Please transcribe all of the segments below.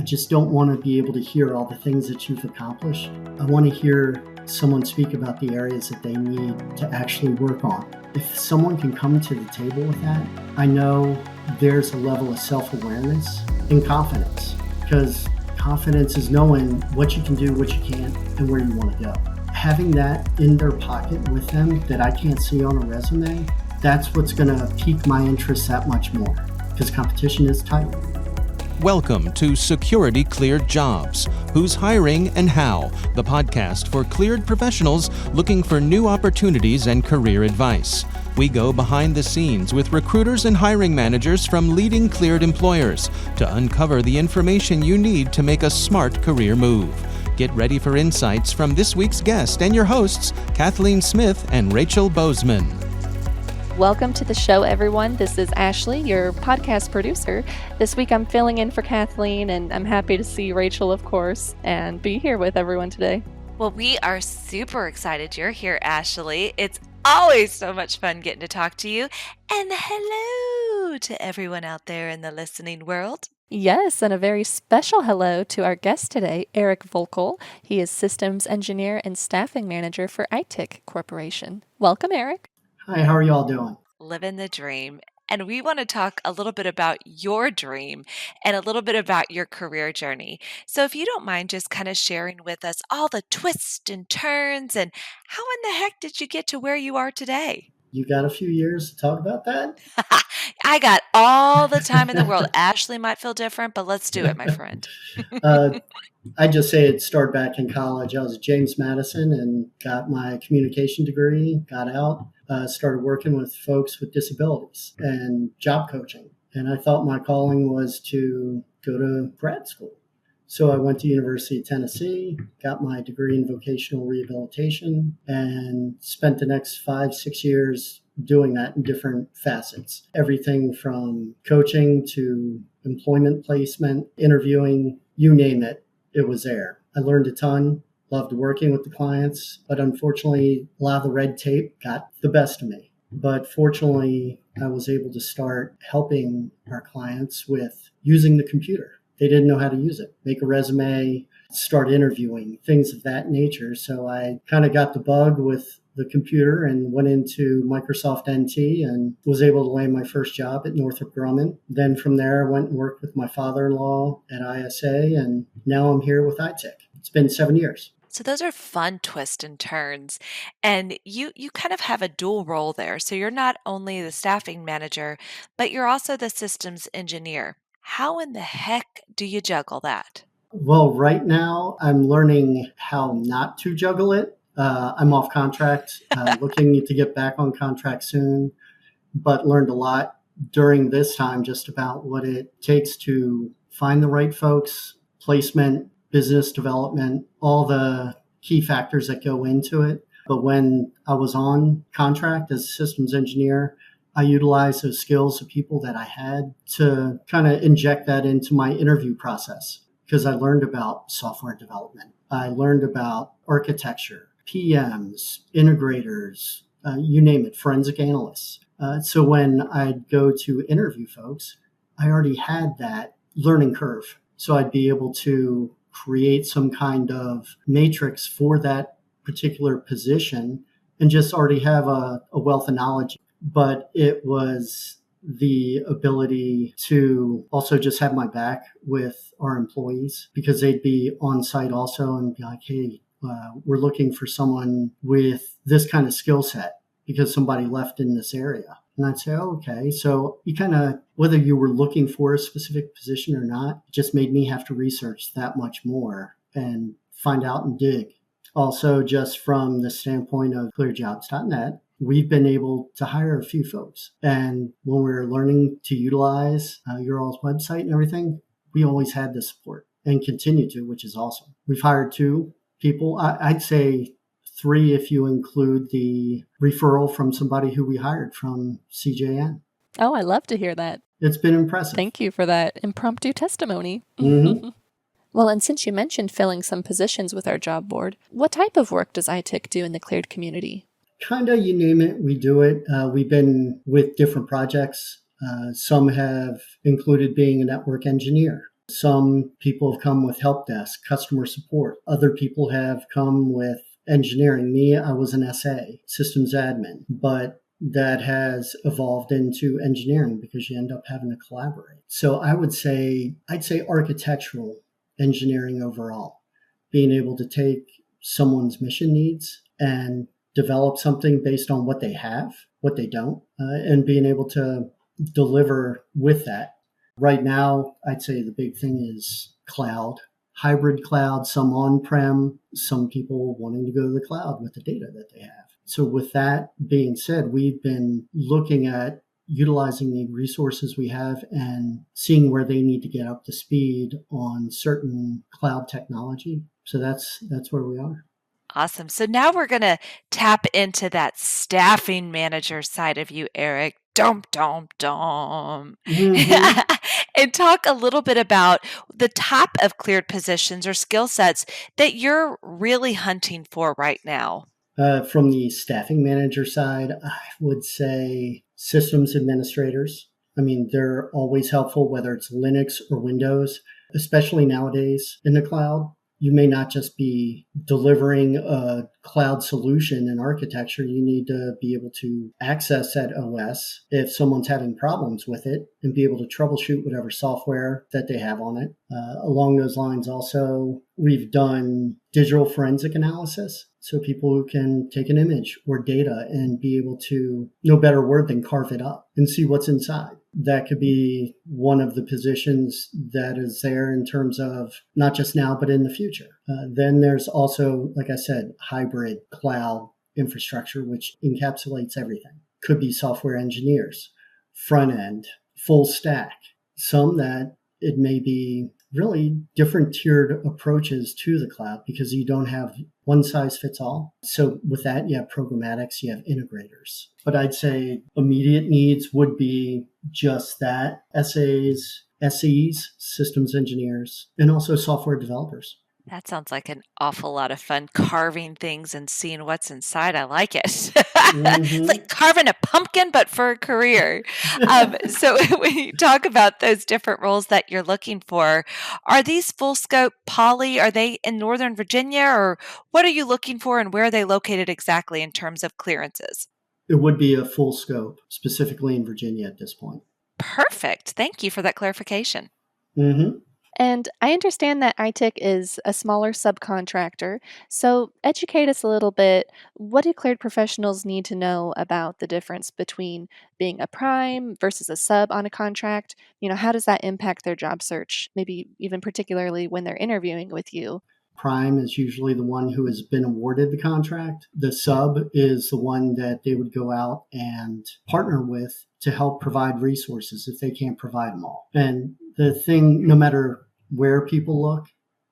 I just don't want to be able to hear all the things that you've accomplished. I want to hear someone speak about the areas that they need to actually work on. If someone can come to the table with that, I know there's a level of self-awareness and confidence, because confidence is knowing what you can do, what you can't, and where you want to go. Having that in their pocket with them that I can't see on a resume, that's what's going to pique my interest that much more, because competition is tight. Welcome to Security Cleared Jobs, Who's Hiring and How, the podcast for cleared professionals looking for new opportunities and career advice. We go behind the scenes with recruiters and hiring managers from leading cleared employers to uncover the information you need to make a smart career move. Get ready for insights from this week's guest and your hosts, Kathleen Smith and Rachel Bozeman. Welcome to the show, everyone. This is Ashley, your podcast producer. This week I'm filling in for Kathleen, and I'm happy to see Rachel, of course, and be here with everyone today. Well, we are super excited you're here, Ashley. It's always so much fun getting to talk to you. And hello to everyone out there in the listening world. Yes, and a very special hello to our guest today, Eric Voelkel. He is Systems Engineer and Staffing Manager for ITIC Corporation. Welcome, Eric. Hi, how are you all doing? Living the dream. And we want to talk a little bit about your dream and a little bit about your career journey. So if you don't mind just kind of sharing with us all the twists and turns and how in the heck did you get to where you are today? You got a few years to talk about that? I got all the time in the world. Ashley might feel different, but let's do it, my friend. I just say it started back in college. I was at James Madison and got my communication degree, got out, started working with folks with disabilities and job coaching. And I thought my calling was to go to grad school. So I went to University of Tennessee, got my degree in vocational rehabilitation, and spent the next 5-6 years doing that in different facets. Everything from coaching to employment placement, interviewing, you name it, it was there. I learned a ton, loved working with the clients, but unfortunately, a lot of the red tape got the best of me. But fortunately, I was able to start helping our clients with using the computer. They didn't know how to use it, make a resume, start interviewing, things of that nature. So I kind of got the bug with the computer and went into Microsoft NT and was able to land my first job at Northrop Grumman. Then from there, I went and worked with my father-in-law at ISA, and now I'm here with ITIC. It's been 7 years. So those are fun twists and turns. And you kind of have a dual role there. So you're not only the staffing manager, but you're also the systems engineer. How in the heck do you juggle that? Well, right now, I'm learning how not to juggle it. I'm off contract, looking to get back on contract soon, but learned a lot during this time just about what it takes to find the right folks, placement, business development, all the key factors that go into it. But when I was on contract as a systems engineer, I utilized those skills of people that I had to kind of inject that into my interview process, because I learned about software development. I learned about architecture, PMs, integrators, you name it, forensic analysts. So when I'd go to interview folks, I already had that learning curve. So I'd be able to create some kind of matrix for that particular position and just already have a wealth of knowledge. But it was the ability to also just have my back with our employees, because they'd be on site also and be like, hey, we're looking for someone with this kind of skill set because somebody left in this area. And I'd say, oh, okay. So you kind of, whether you were looking for a specific position or not, it just made me have to research that much more and find out and dig. Also, just from the standpoint of ClearedJobs.Net, we've been able to hire a few folks. And when we were learning to utilize your all's website and everything, we always had the support and continue to, which is awesome. We've hired 2 people. I'd say 3 if you include the referral from somebody who we hired from CJN. Oh, I love to hear that. It's been impressive. Thank you for that impromptu testimony. Mm-hmm. Well, and since you mentioned filling some positions with our job board, what type of work does ITIC do in the cleared community? Kind of, you name it, we do it. We've been with different projects. Some have included being a network engineer. Some people have come with help desk, customer support. Other people have come with engineering. Me, I was an SA, systems admin, but that has evolved into engineering because you end up having to collaborate. So I'd say architectural engineering overall, being able to take someone's mission needs and develop something based on what they have, what they don't, and being able to deliver with that. Right now, I'd say the big thing is cloud, hybrid cloud, some on-prem, some people wanting to go to the cloud with the data that they have. So with that being said, we've been looking at utilizing the resources we have and seeing where they need to get up to speed on certain cloud technology. So that's where we are. Awesome. So now we're going to tap into that staffing manager side of you, Eric. Dum, dum, dum. Mm-hmm. And talk a little bit about the type of cleared positions or skill sets that you're really hunting for right now. From the staffing manager side, I would say systems administrators. I mean, they're always helpful, whether it's Linux or Windows, especially nowadays in the cloud. You may not just be delivering a cloud solution and architecture. You need to be able to access that OS if someone's having problems with it and be able to troubleshoot whatever software that they have on it. Along those lines, also, we've done digital forensic analysis. So people who can take an image or data and be able to, no better word than carve it up and see what's inside. That could be one of the positions that is there in terms of not just now, but in the future. Then there's also, like I said, hybrid cloud infrastructure, which encapsulates everything. Could be software engineers, front end, full stack. Some that it may be really different tiered approaches to the cloud because you don't have one size fits all. So with that, you have programmatics, you have integrators. But I'd say immediate needs would be just that, SAs, SEs, systems engineers, and also software developers. That sounds like an awful lot of fun, carving things and seeing what's inside. I like it. It's like carving a pumpkin, but for a career. So when you talk about those different roles that you're looking for, are these full scope poly? Are they in Northern Virginia, or what are you looking for, and where are they located exactly in terms of clearances? It would be a full scope, specifically in Virginia at this point. Perfect. Thank you for that clarification. Mm-hmm. And I understand that ITIC is a smaller subcontractor. So educate us a little bit. What do cleared professionals need to know about the difference between being a prime versus a sub on a contract? How does that impact their job search? Maybe even particularly when they're interviewing with you. Prime is usually the one who has been awarded the contract. The sub is the one that they would go out and partner with to help provide resources if they can't provide them all. And the thing, no matter where people look,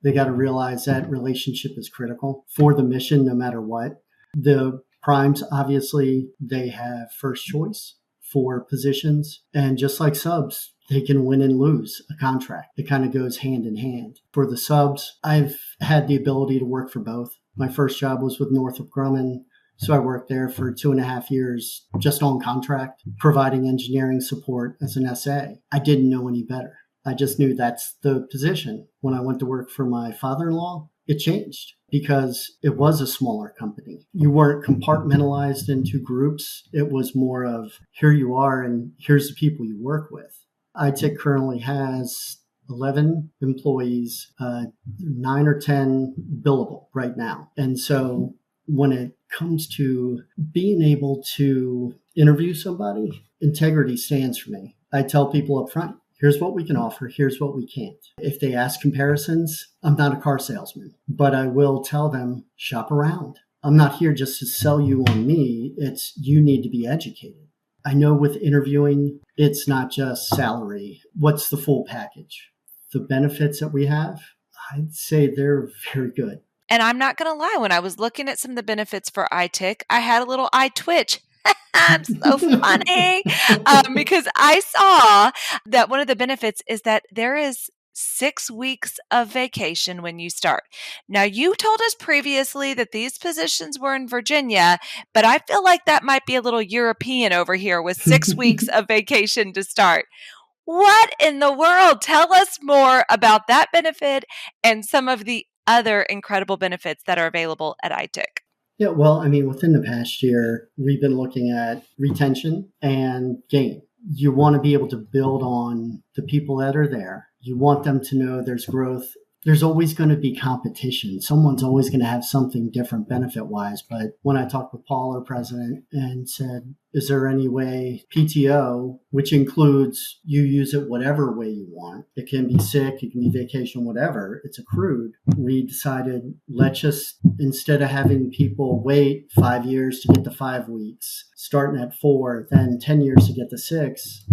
they got to realize that relationship is critical for the mission, no matter what. The primes, obviously, they have first choice for positions. And just like subs, they can win and lose a contract. It kind of goes hand in hand. For the subs, I've had the ability to work for both. My first job was with Northrop Grumman. So I worked there for 2.5 years just on contract, providing engineering support as an SA. I didn't know any better. I just knew that's the position. When I went to work for my father-in-law, it changed because it was a smaller company. You weren't compartmentalized into groups. It was more of here you are and here's the people you work with. ITIC currently has 11 employees, 9 or 10 billable right now. And so when it comes to being able to interview somebody, integrity stands for me. I tell people up front, here's what we can offer, here's what we can't. If they ask comparisons, I'm not a car salesman, but I will tell them, shop around. I'm not here just to sell you on me. It's you need to be educated. I know with interviewing, it's not just salary. What's the full package? The benefits that we have, I'd say they're very good. And I'm not going to lie, when I was looking at some of the benefits for iTic, I had a little eye twitch. I'm so funny because I saw that one of the benefits is that there is 6 weeks of vacation when you start. Now, you told us previously that these positions were in Virginia, but I feel like that might be a little European over here with 6 weeks of vacation to start. What in the world? Tell us more about that benefit and some of the other incredible benefits that are available at ITIC. Yeah, well, I mean, within the past year, we've been looking at retention and gain. You want to be able to build on the people that are there. You want them to know there's growth. There's always going to be competition. Someone's always going to have something different benefit wise. But when I talked with Paul, our president, and said, is there any way PTO, which includes you use it whatever way you want, it can be sick, it can be vacation, whatever, it's accrued. We decided, let's just, instead of having people wait 5 years to get to 5 weeks, starting at 4, then 10 years to get to 6,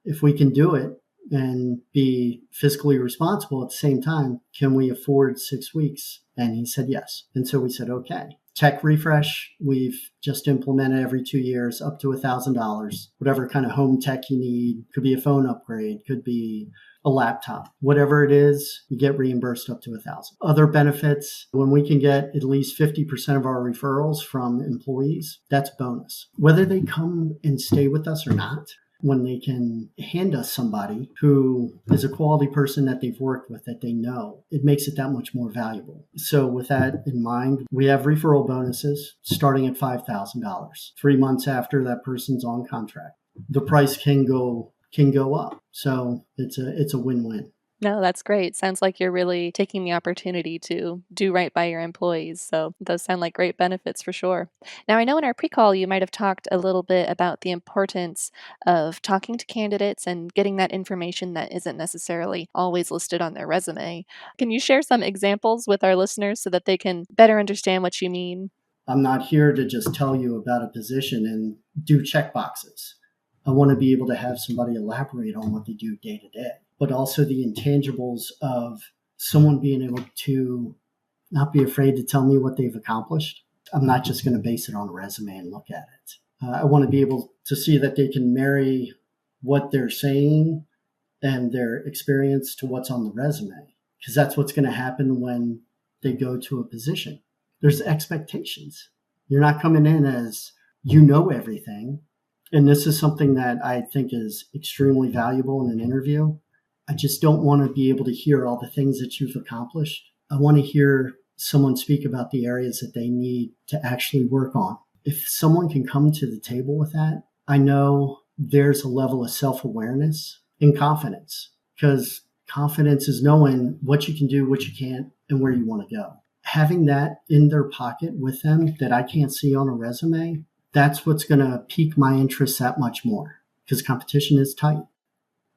if we can do it and be fiscally responsible at the same time, can we afford 6 weeks? And he said yes. And so we said, okay. Tech refresh, we've just implemented every 2 years up to $1,000. Whatever kind of home tech you need, could be a phone upgrade, could be a laptop, whatever it is, you get reimbursed up to $1,000. Other benefits, when we can get at least 50% of our referrals from employees, that's bonus. Whether they come and stay with us or not, when they can hand us somebody who is a quality person that they've worked with, that they know, it makes it that much more valuable. So with that in mind, we have referral bonuses starting at $5,000. 3 months after that person's on contract, the price can go up. So it's a win-win. No, that's great. Sounds like you're really taking the opportunity to do right by your employees. So those sound like great benefits for sure. Now, I know in our pre-call you might have talked a little bit about the importance of talking to candidates and getting that information that isn't necessarily always listed on their resume. Can you share some examples with our listeners so that they can better understand what you mean? I'm not here to just tell you about a position and do check boxes. I want to be able to have somebody elaborate on what they do day to day, but also the intangibles of someone being able to not be afraid to tell me what they've accomplished. I'm not just going to base it on a resume and look at it. I want to be able to see that they can marry what they're saying and their experience to what's on the resume, because that's what's going to happen when they go to a position. There's expectations. You're not coming in as you know everything. And this is something that I think is extremely valuable in an interview. I just don't want to be able to hear all the things that you've accomplished. I want to hear someone speak about the areas that they need to actually work on. If someone can come to the table with that, I know there's a level of self-awareness and confidence, because confidence is knowing what you can do, what you can't, and where you want to go. Having that in their pocket with them that I can't see on a resume, that's what's going to pique my interest that much more, because competition is tight.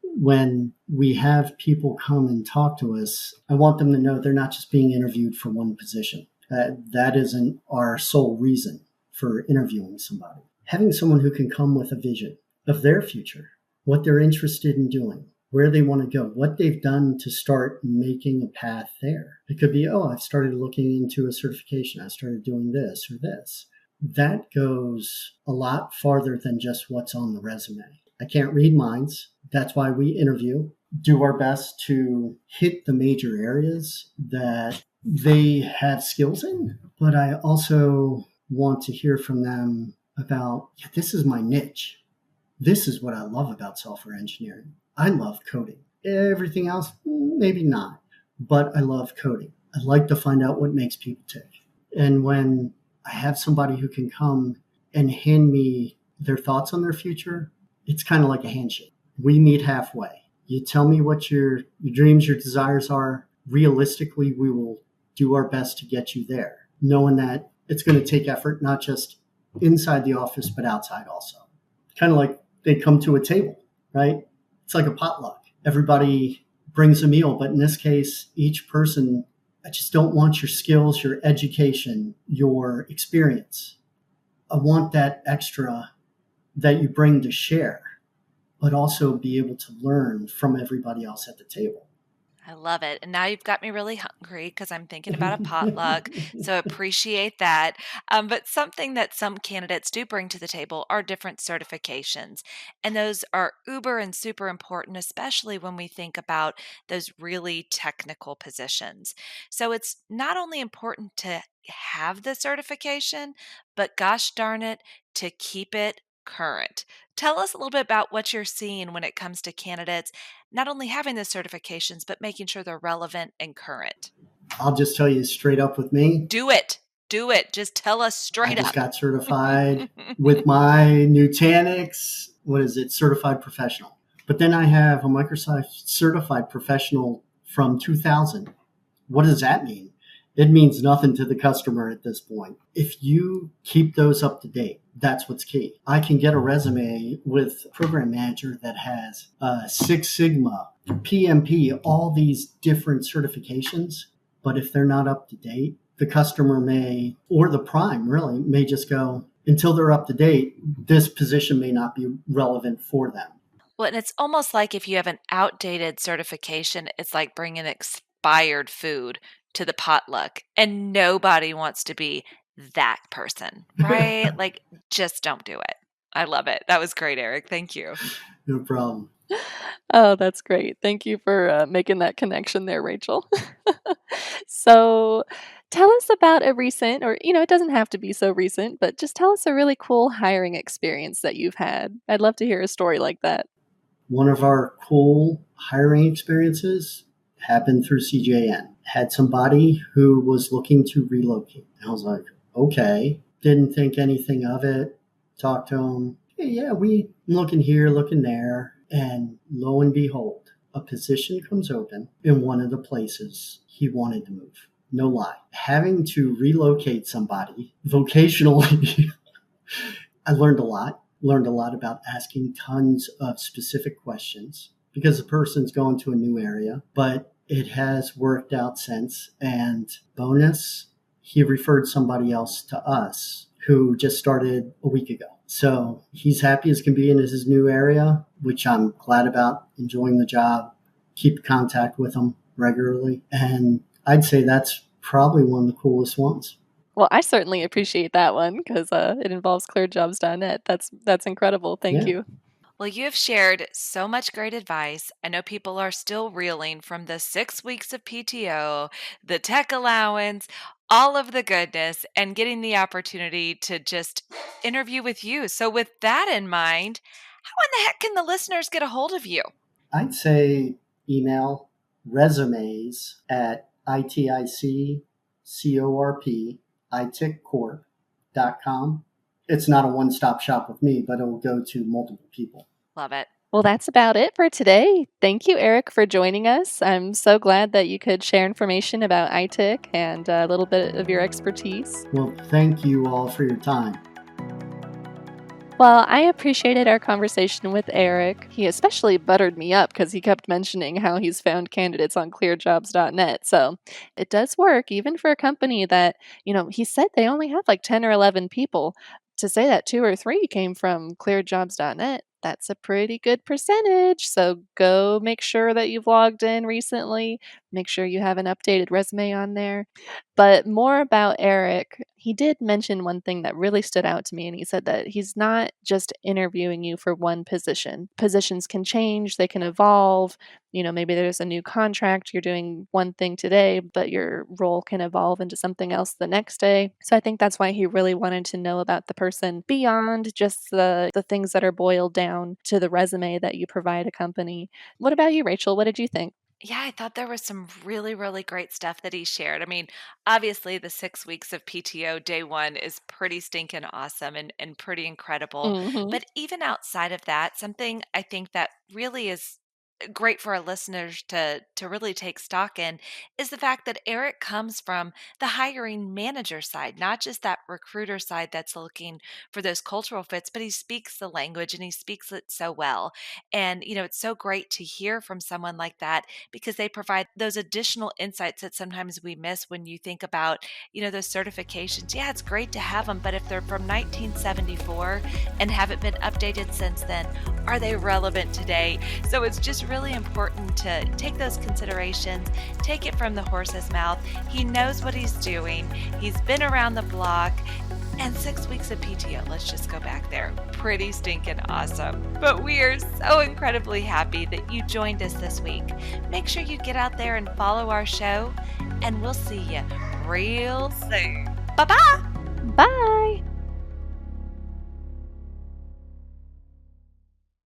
When we have people come and talk to us, I want them to know they're not just being interviewed for one position. That isn't our sole reason for interviewing somebody. Having someone who can come with a vision of their future, what they're interested in doing, where they want to go, what they've done to start making a path there. It could be, I've started looking into a certification. I started doing this or this. That goes a lot farther than just what's on the resume. I can't read minds. That's why we interview, do our best to hit the major areas that they have skills in. But I also want to hear from them about, this is my niche. This is what I love about software engineering. I love coding. Everything else, maybe not, but I love coding. I like to find out what makes people tick. And when I have somebody who can come and hand me their thoughts on their future, it's kind of like a handshake. We meet halfway. You tell me what your dreams, your desires are. Realistically, we will do our best to get you there, knowing that it's going to take effort, not just inside the office, but outside also. Kind of like they come to a table, right? It's like a potluck. Everybody brings a meal, but in this case, each person, I just don't want your skills, your education, your experience. I want that extra that you bring to share, but also be able to learn from everybody else at the table. I love it. And now you've got me really hungry because I'm thinking about a potluck. So appreciate that. But something that some candidates do bring to the table are different certifications. And those are uber and super important, especially when we think about those really technical positions. So it's not only important to have the certification, but gosh darn it, to keep it current. Tell us a little bit about what you're seeing when it comes to candidates, not only having the certifications, but making sure they're relevant and current. I'll just tell you straight up with me. Do it. Do it. Just tell us straight I just up. got certified with my Nutanix, certified professional. But then I have a Microsoft certified professional from 2000. What does that mean? It means nothing to the customer at this point. If you keep those up to date, that's what's key. I can get a resume with a program manager that has Six Sigma, PMP, all these different certifications. But if they're not up to date, the customer may, or the prime really, may just go, until they're up to date, this position may not be relevant for them. Well, and it's almost like if you have an outdated certification, it's like bringing expired food to the potluck, and nobody wants to be that person, right? Like, just don't do it. I love it. That was great, Eric. Thank you. No problem. Oh, that's great. Thank you for making that connection there, Rachel. So tell us about a recent, or, it doesn't have to be so recent, but just tell us a really cool hiring experience that you've had. I'd love to hear a story like that. One of our cool hiring experiences happened through CJN. Had somebody who was looking to relocate. I was like, okay. Didn't think anything of it. Talked to him. Hey, yeah, we looking here, looking there. And lo and behold, a position comes open in one of the places he wanted to move. No lie. Having to relocate somebody vocationally, I learned a lot. Learned a lot about asking tons of specific questions because the person's going to a new area, but it has worked out since. And bonus, he referred somebody else to us who just started a week ago. So he's happy as can be in his new area, which I'm glad about, enjoying the job, keep contact with him regularly. And I'd say that's probably one of the coolest ones. Well, I certainly appreciate that one because it involves ClearedJobs.Net. That's incredible. Thank you. Well, you have shared so much great advice. I know people are still reeling from the 6 weeks of PTO, the tech allowance, all of the goodness, and getting the opportunity to just interview with you. So with that in mind, how in the heck can the listeners get a hold of you? I'd say email resumes at ITIC CORP ITICcorp.com. It's not a one-stop shop with me, but it will go to multiple people. Love it. Well, that's about it for today. Thank you, Eric, for joining us. I'm so glad that you could share information about ITIC and a little bit of your expertise. Well, thank you all for your time. Well, I appreciated our conversation with Eric. He especially buttered me up because he kept mentioning how he's found candidates on ClearedJobs.Net. So it does work, even for a company that, he said they only have like 10 or 11 people. To say that 2 or 3 came from ClearedJobs.Net, that's a pretty good percentage. So go make sure that you've logged in recently. Make sure you have an updated resume on there. But more about Eric, he did mention one thing that really stood out to me, and he said that he's not just interviewing you for one position. Positions can change, they can evolve. Maybe there's a new contract, you're doing one thing today, but your role can evolve into something else the next day. So I think that's why he really wanted to know about the person beyond just the things that are boiled down to the resume that you provide a company. What about you, Rachel? What did you think? Yeah, I thought there was some really, really great stuff that he shared. I mean, obviously, the 6 weeks of PTO day one is pretty stinking awesome and pretty incredible. Mm-hmm. But even outside of that, something I think that really is great for our listeners to really take stock in is the fact that Eric comes from the hiring manager side, not just that recruiter side that's looking for those cultural fits, but he speaks the language and he speaks it so well. And it's so great to hear from someone like that because they provide those additional insights that sometimes we miss when you think about, those certifications. Yeah, it's great to have them, but if they're from 1974 and haven't been updated since then, are they relevant today? So it's just really important to take those considerations, take it from the horse's mouth. He knows what he's doing. He's been around the block. And 6 weeks of PTO, let's just go back there. Pretty stinking awesome. But we are so incredibly happy that you joined us this week. Make sure you get out there and follow our show, and we'll see you real soon. Bye-bye. Bye.